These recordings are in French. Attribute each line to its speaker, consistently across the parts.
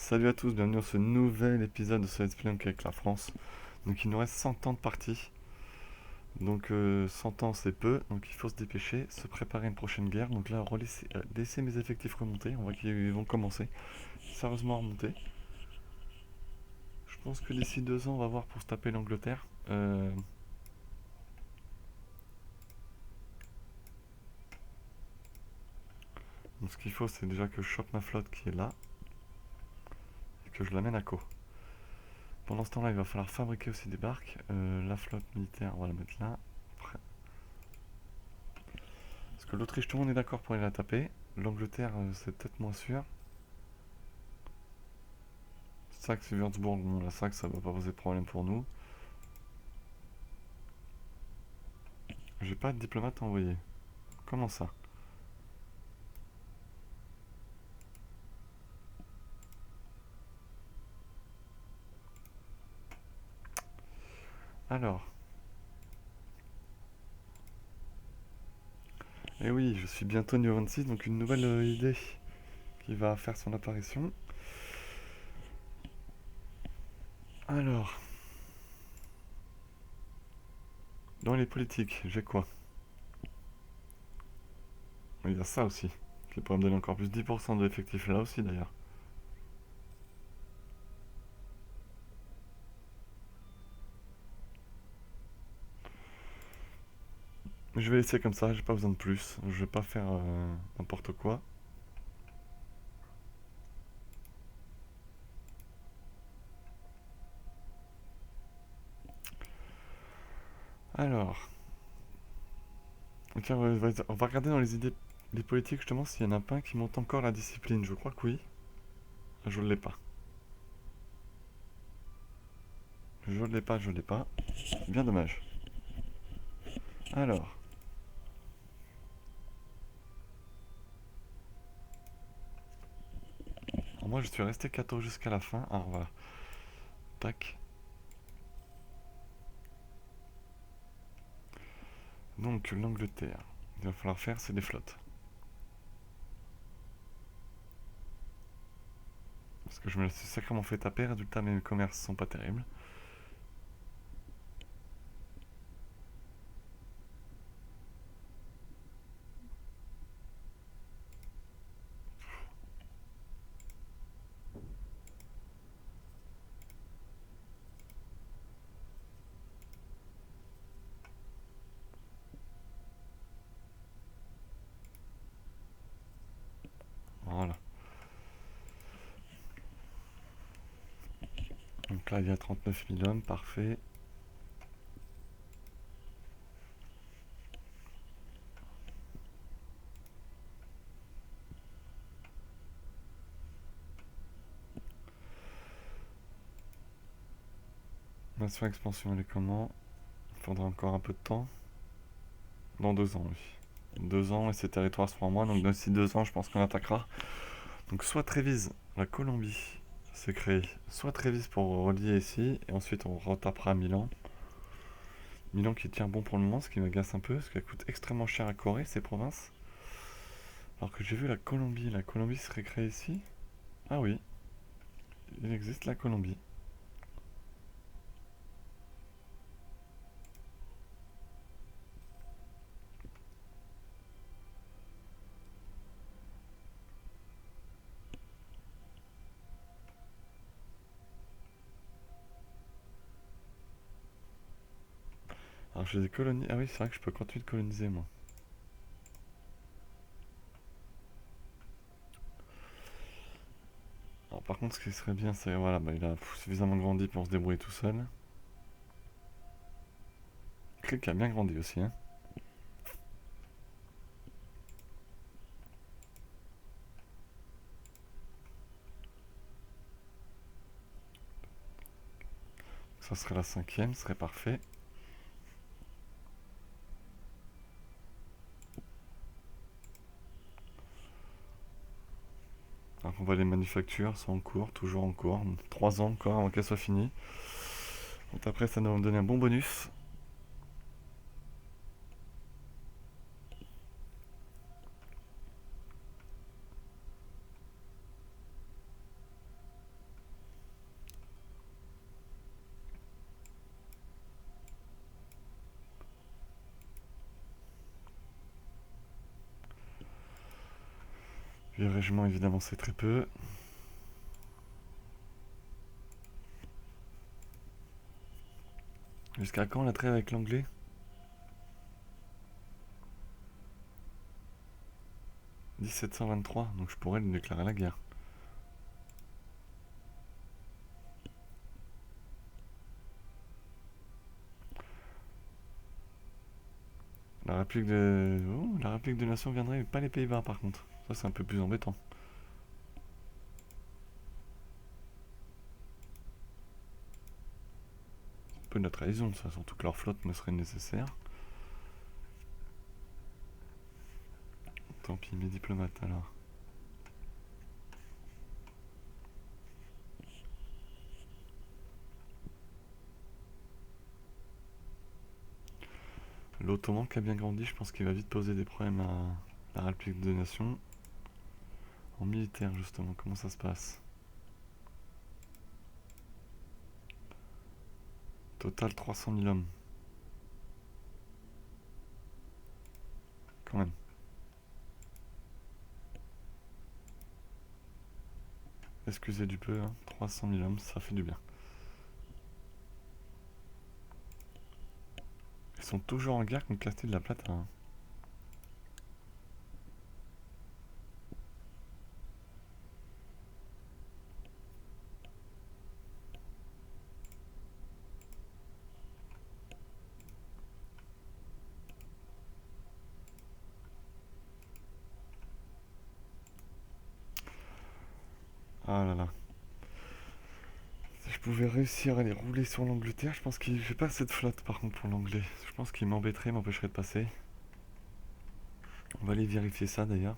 Speaker 1: Salut à tous, bienvenue dans ce nouvel épisode de Solid Spelunk avec la France. Donc il nous reste 100 ans de partie. Donc 100 ans c'est peu, donc il faut se dépêcher, se préparer à une prochaine guerre. Donc là, laisser mes effectifs remonter, on voit qu'ils vont commencer sérieusement à remonter. Je pense que d'ici 2 ans, on va voir pour se taper l'Angleterre. Donc ce qu'il faut, c'est déjà que je chope ma flotte qui est là et que je l'amène à Co. Pendant ce temps-là, il va falloir fabriquer aussi des barques. La flotte militaire, on va la mettre là. Parce que l'Autriche, tout le monde est d'accord pour aller la taper. L'Angleterre, c'est peut-être moins sûr. Saxe et Würzburg, bon, la Saxe, ça va pas poser problème pour nous. J'ai pas de diplomate à envoyer. Comment ça? Alors. Eh oui, je suis bientôt niveau 26, donc une nouvelle idée qui va faire son apparition. Alors. Dans les politiques, j'ai quoi? Il y a ça aussi, qui pourrait me donner encore plus 10% de l'effectif là aussi d'ailleurs. Mais je vais laisser comme ça, j'ai pas besoin de plus. Je vais pas faire n'importe quoi. Alors. Tiens, on va regarder dans les idées des politiques justement s'il y en a pas un qui monte encore la discipline. Je crois que oui. Je l'ai pas. Je l'ai pas, je l'ai pas. Bien dommage. Alors. Moi je suis resté catho jusqu'à la fin. Alors voilà. Tac. Donc l'Angleterre. Il va falloir faire, c'est des flottes. Parce que je me suis sacrément fait taper. Résultat, mes commerces sont pas terribles. Voilà. Donc là, il y a 39 000 hommes. Parfait. Nation expansion, elle est comment? Il faudra encore un peu de temps. Dans 2 ans, oui. 2 ans et ces territoires seront en moi. Donc d'ici 2 ans, je pense qu'on attaquera. Donc soit Trévise, la Colombie s'est créée. Soit Trévise pour relier ici. Et ensuite, on retapera Milan. Milan qui tient bon pour le moment, ce qui m'agace un peu. Parce qu'elle coûte extrêmement cher à Corée, ces provinces. Alors que j'ai vu la Colombie. La Colombie serait créée ici. Ah oui, il existe la Colombie. Alors j'ai des colonies. Ah oui, c'est vrai que je peux continuer de coloniser moi. Alors par contre, ce qui serait bien, c'est voilà, bah, il a suffisamment grandi pour se débrouiller tout seul. Crick a bien grandi aussi, hein. Ça serait la cinquième, ce serait parfait. Alors on voit les manufactures sont en cours, toujours en cours. 3 ans encore avant qu'elles soient finies. Donc après, ça va me donner un bon bonus. Le régiment, évidemment, c'est très peu. Jusqu'à quand la trêve avec l'anglais? 1723, donc je pourrais lui déclarer la guerre. La République de... Oh, la République de Nation viendrait, mais pas les Pays-Bas par contre. Ça c'est un peu plus embêtant. Un peu de la trahison ça, surtout que leur flotte me serait nécessaire. Tant pis, mes diplomates alors. L'Ottoman qui a bien grandi, je pense qu'il va vite poser des problèmes à la République de Nation. En militaire justement, comment ça se passe? Total 300 000 hommes. Quand même. Excusez du peu, hein. 300 000 hommes, ça fait du bien. Ils sont toujours en guerre contre Castille de la Plata. Hein. Ah là là. Si je pouvais réussir à les rouler sur l'Angleterre, je pense qu'il fait pas assez de flotte par contre pour l'anglais. Je pense qu'il m'embêterait, m'empêcherait de passer. On va aller vérifier ça d'ailleurs.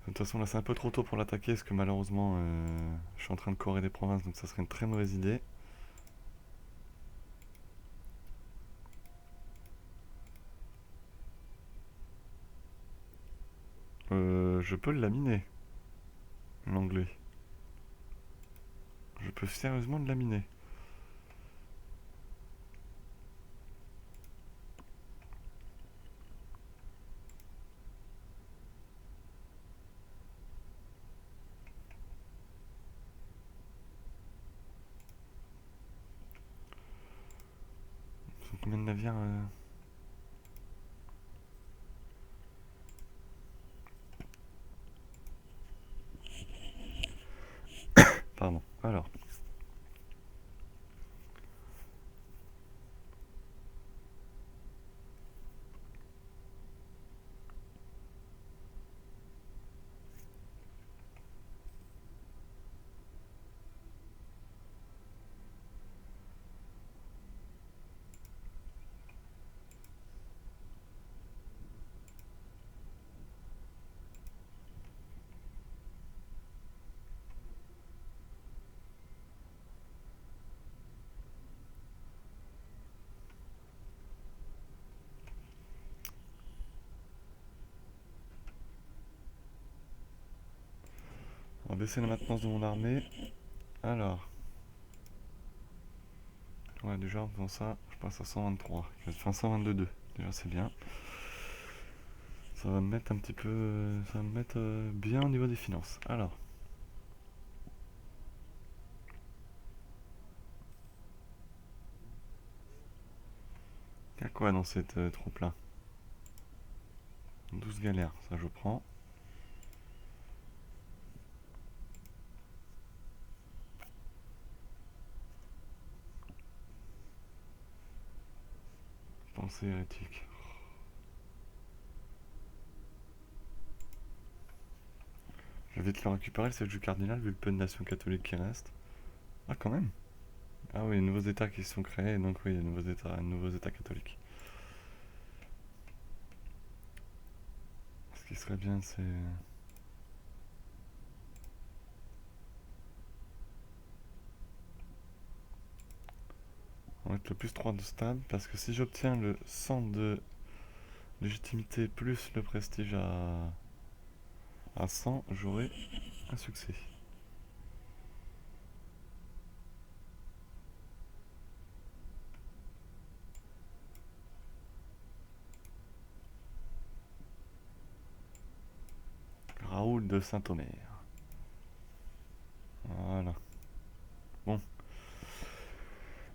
Speaker 1: De toute façon là c'est un peu trop tôt pour l'attaquer parce que malheureusement je suis en train de correr des provinces donc ça serait une très mauvaise idée. Je peux le laminer, l'anglais. Je peux sérieusement le laminer. Ils ont combien de navires Pardon. Alors. On va baisser la maintenance de mon armée. Alors. Ouais, déjà en faisant ça, je passe à 123. Enfin 122,2. Déjà c'est bien. Ça va me mettre un petit peu. Ça va me mettre bien au niveau des finances. Alors. Il y a quoi dans cette troupe là? 12 galères, ça je prends. Pensée hérétique. Je vais vite le récupérer le siège du cardinal vu le peu de nations catholiques qui restent. Ah quand même. Ah oui, nouveaux états qui se sont créés, donc oui, nouveaux états catholiques. Ce qui serait bien c'est... On va mettre le plus 3 de stable parce que si j'obtiens le 100 de légitimité plus le prestige à 100, j'aurai un succès. de Saint-Omer. Voilà. Bon.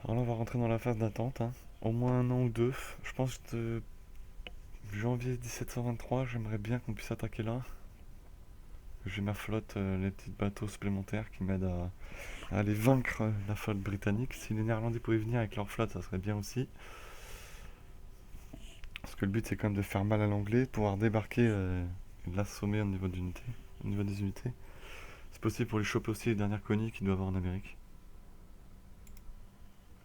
Speaker 1: Alors là, on va rentrer dans la phase d'attente. Hein. Au moins un an ou deux. Je pense que janvier 1723, j'aimerais bien qu'on puisse attaquer là. J'ai ma flotte, les petits bateaux supplémentaires qui m'aident à aller vaincre la flotte britannique. Si les Néerlandais pouvaient venir avec leur flotte, ça serait bien aussi. Parce que le but c'est quand même de faire mal à l'anglais, pouvoir débarquer et de l'assommer au niveau d'unité, au niveau des unités. C'est possible pour les choper aussi les dernières colonies qu'il doit avoir en Amérique.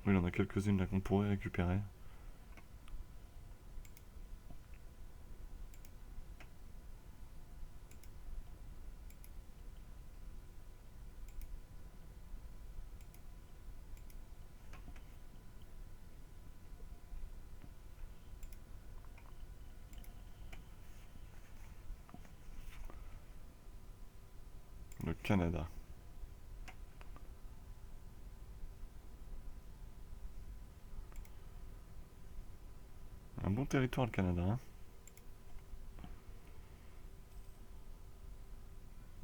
Speaker 1: Oui, il en a quelques-unes là qu'on pourrait récupérer. Le Canada. Un bon territoire le Canada. Hein.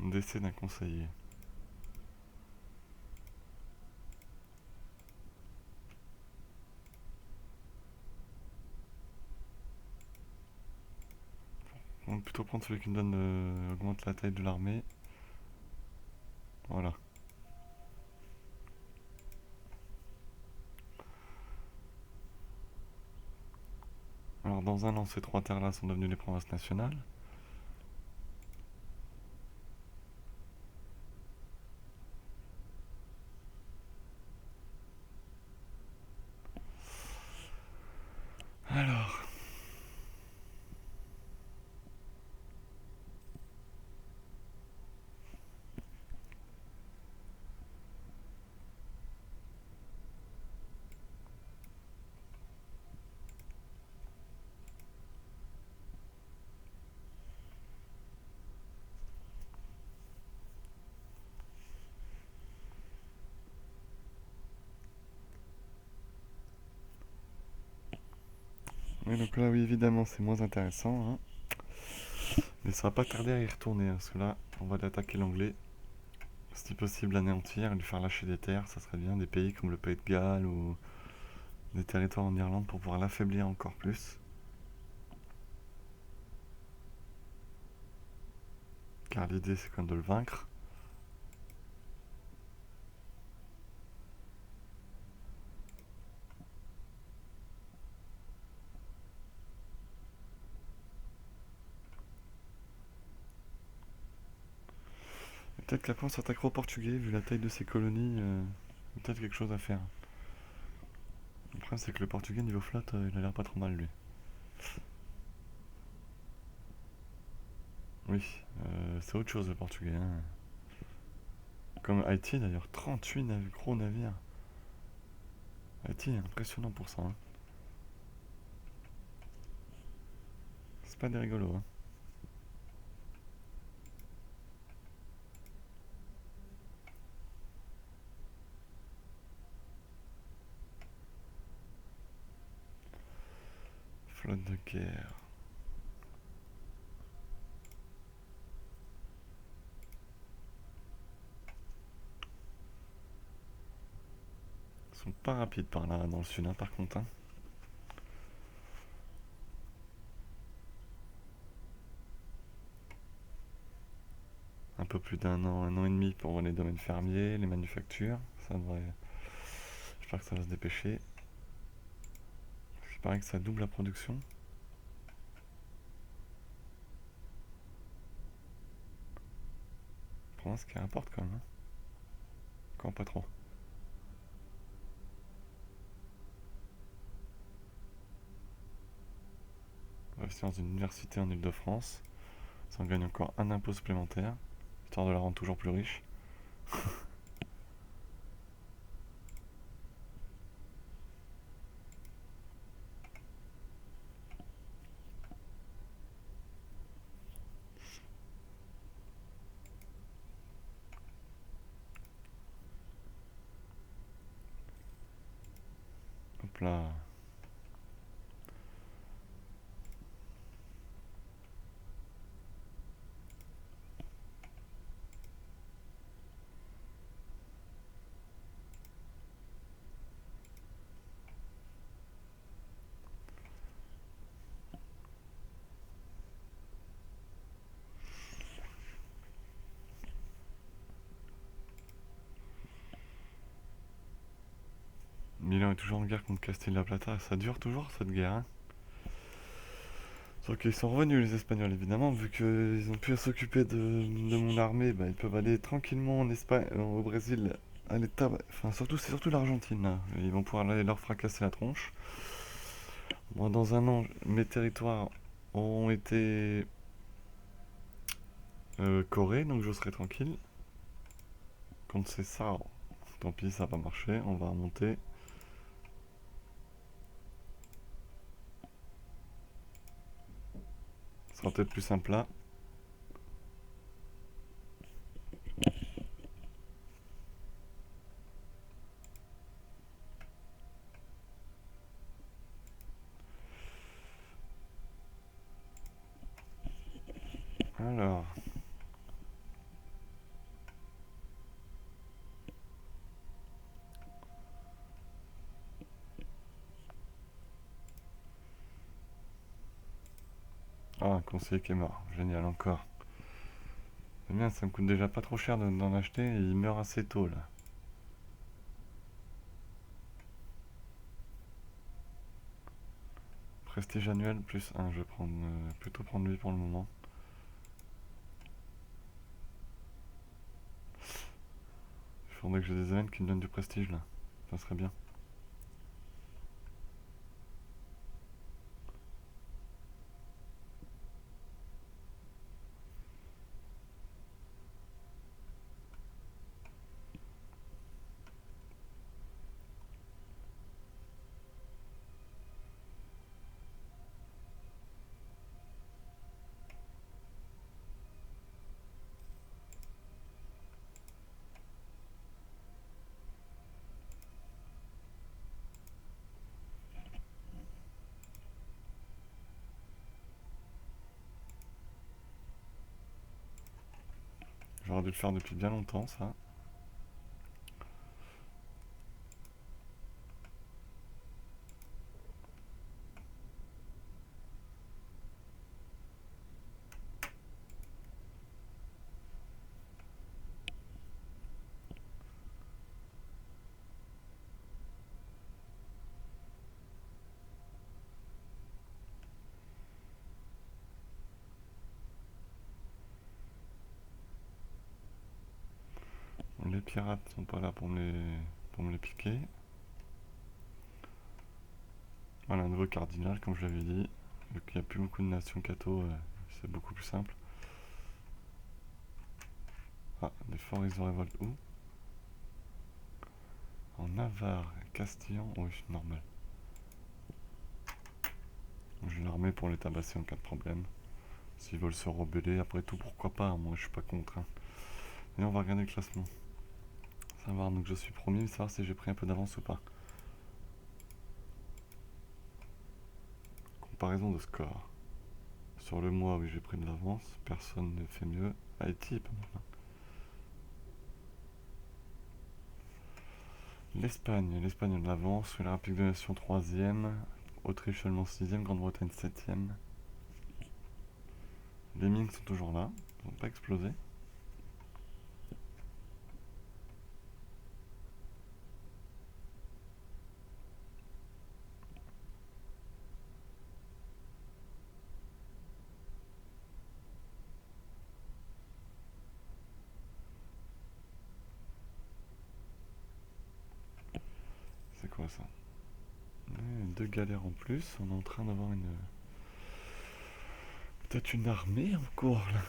Speaker 1: Décès d'un conseiller. On va plutôt prendre celui qui me donne augmente la taille de l'armée. Voilà. Alors dans un an, ces trois terres-là sont devenues les provinces nationales. Alors, oui, donc là, oui, évidemment, c'est moins intéressant. Hein. Mais ça va pas tarder à y retourner, hein, parce que là, on va attaquer l'anglais. Si possible, anéantir, lui faire lâcher des terres, ça serait bien. Des pays comme le Pays de Galles ou des territoires en Irlande pour pouvoir l'affaiblir encore plus. Car l'idée, c'est quand même de le vaincre. Peut-être qu'après on s'attaquera aux Portugais, vu la taille de ces colonies, peut-être quelque chose à faire. Le problème c'est que le Portugais niveau flotte, il a l'air pas trop mal lui. Oui, c'est autre chose le Portugais. Hein. Comme Haïti d'ailleurs, 38 gros navires. Haïti est impressionnant pour ça. Hein. C'est pas des rigolos. Hein. Flotte de guerre. Ils sont pas rapides par là dans le sud, hein, par contre. Hein. Un peu plus un an et demi pour les domaines fermiers, les manufactures. Ça devrait. J'espère que ça va se dépêcher. Il paraît que ça double la production. Province qui rapporte quand même. Hein. Encore pas trop. On va investir dans une université en Ile-de-France. Ça en gagne encore un impôt supplémentaire, histoire de la rendre toujours plus riche. Hop là. toujours en guerre contre Castilla-La Plata. Ça dure toujours cette guerre, hein. Sauf qu'ils sont revenus les Espagnols évidemment, vu qu'ils ont pu s'occuper de mon armée, bah, ils peuvent aller tranquillement en Espagne, au Brésil, à l'état, enfin surtout c'est surtout l'Argentine là. Ils vont pouvoir aller leur fracasser la tronche. Moi dans un an, mes territoires auront été corés, donc je serai tranquille. Quand c'est ça, tant pis, ça va pas marcher, on va remonter. Ce sera peut-être plus simple là. Alors. Ah, un conseiller qui est mort. Génial, encore. C'est bien, ça me coûte déjà pas trop cher d'en acheter et il meurt assez tôt là. Prestige annuel plus 1, je vais plutôt prendre lui pour le moment. Il faudrait que j'ai des événements qui me donnent du prestige là. Ça serait bien. J'aurais dû le faire depuis bien longtemps ça. Les pirates sont pas là pour me les piquer. Voilà, un nouveau cardinal, comme je l'avais dit. Vu qu'il n'y a plus beaucoup de nations catho, c'est beaucoup plus simple. Ah, les forts ils ont révolte où? En Navarre, Castillan, oui, normal. J'ai l'armée pour les tabasser en cas de problème. S'ils veulent se rebeller, après tout, pourquoi pas, moi je suis pas contre. Hein. Et on va regarder le classement. Savoir, donc je suis premier, mais savoir si j'ai pris un peu d'avance ou pas. Comparaison de score. Sur le mois, oui, j'ai pris de l'avance. Personne ne fait mieux. Haïti est pas mal. Hein. L'Espagne a de l'avance. La République de Nation 3ème. Autriche seulement 6ème. Grande-Bretagne 7ème. Les Ming sont toujours là. Ils n'ont pas explosé. C'est quoi ça? Deux galères en plus. On est en train d'avoir peut-être une armée en cours là.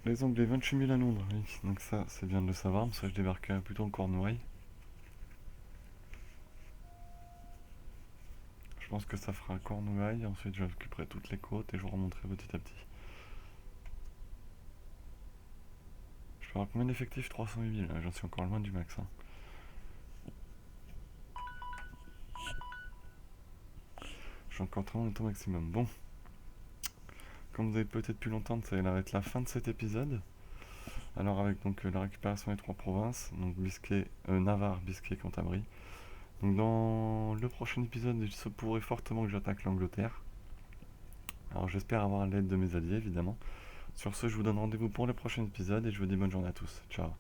Speaker 1: Les Anglais, 28 000 à Londres, oui. Donc ça, c'est bien de le savoir. Ça, je débarque plutôt en Cornouailles. Je pense que ça fera Cornouailles. Ensuite, j'occuperai toutes les côtes et je remonterai petit à petit. Je peux avoir combien d'effectifs? 308 000. J'en suis encore loin du max. Hein. Je suis encore très loin de ton maximum. Bon. Comme vous avez peut-être pu l'entendre, ça va être la fin de cet épisode. Alors avec donc la récupération des trois provinces, donc Biscay, Navarre, Biscay, Cantabrie. Donc dans le prochain épisode, il se pourrait fortement que j'attaque l'Angleterre. Alors j'espère avoir l'aide de mes alliés évidemment. Sur ce, je vous donne rendez-vous pour le prochain épisode et je vous dis bonne journée à tous. Ciao.